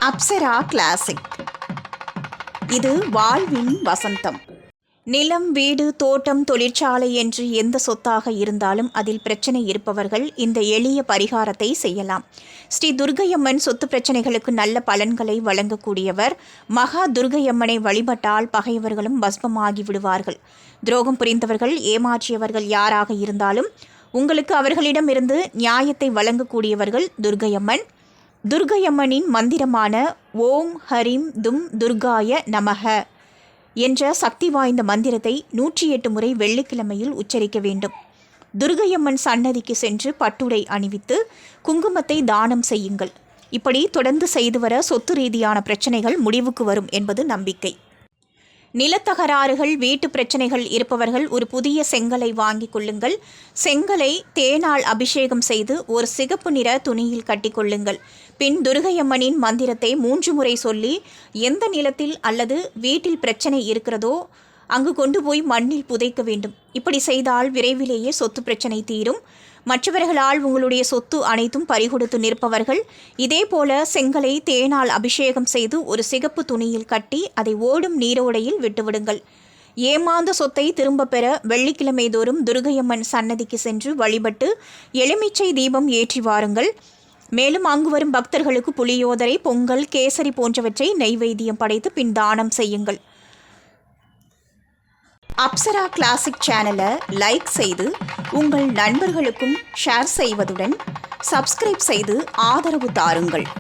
Apsara classic. இது வாழ்வின் வசந்தம். நிலம், வீடு, தோட்டம், தொழிற்சாலை என்று எந்த சொத்தாக இருந்தாலும் அதில் பிரச்சனை இருப்பவர்கள் இந்த எளிய பரிகாரத்தை செய்யலாம். ஸ்ரீ துர்க்கையம்மன் சொத்து பிரச்சனைகளுக்கு நல்ல பலன்களை வழங்கக்கூடியவர். மகா துர்க்கையம்மனை வழிபட்டால் பகைவர்களும் பஸ்மமாகி விடுவார்கள். துரோகம் புரிந்தவர்கள், ஏமாற்றியவர்கள் யாராக இருந்தாலும் உங்களுக்கு அவர்களிடமிருந்து நியாயத்தை வழங்கக்கூடியவர்கள் துர்க்கையம்மன். துர்க்கையம்மனின் மந்திரமான ஓம் ஹரிம் தும் துர்காய நமக என்ற சக்தி வாய்ந்த மந்திரத்தை 108 முறை வெள்ளிக்கிழமையில் உச்சரிக்க வேண்டும். துர்க்கையம்மன் சன்னதிக்கு சென்று பட்டுடை அணிவித்து குங்குமத்தை தானம் செய்யுங்கள். இப்படி தொடர்ந்து செய்து வர சொத்து ரீதியான பிரச்சனைகள் முடிவுக்கு வரும் என்பது நம்பிக்கை. நிலத்தகராறுகள், வீட்டு பிரச்சனைகள் இருப்பவர்கள் ஒரு புதிய செங்கலை வாங்கி கொள்ளுங்கள். செங்கலை தேனால் அபிஷேகம் செய்து ஒரு சிகப்பு நிற துணியில் கட்டிக்கொள்ளுங்கள். பின் துர்க்கையம்மனின் மந்திரத்தை 3 முறை சொல்லி எந்த நிலத்தில் அல்லது வீட்டில் பிரச்சனை இருக்கிறதோ அங்கு கொண்டு போய் மண்ணில் புதைக்க வேண்டும். இப்படி செய்தால் விரைவிலேயே சொத்து பிரச்சனை தீரும். மற்றவர்களால் உங்களுடைய சொத்து அனைத்தும் பறிகொடுத்து நிற்பவர்கள் இதேபோல செங்கலை தேனால் அபிஷேகம் செய்து ஒரு சிகப்பு துணியில் கட்டி அதை ஓடும் நீரோடையில் விட்டுவிடுங்கள். ஏமாந்த சொத்தை திரும்ப பெற வெள்ளிக்கிழமை தோறும் துர்க்கையம்மன் சன்னதிக்கு சென்று வழிபட்டு எலுமிச்சை தீபம் ஏற்றி வாருங்கள். மேலும் அங்கு வரும் பக்தர்களுக்கு புளியோதரை, பொங்கல், கேசரி போன்றவற்றை நெய்வேத்தியம் படைத்து பின் தானம் செய்யுங்கள். அப்சரா கிளாசிக் சேனலை லைக் செய்து உங்கள் நண்பர்களுக்கும் ஷேர் செய்வதுடன் சப்ஸ்கிரைப் செய்து ஆதரவு தாருங்கள்.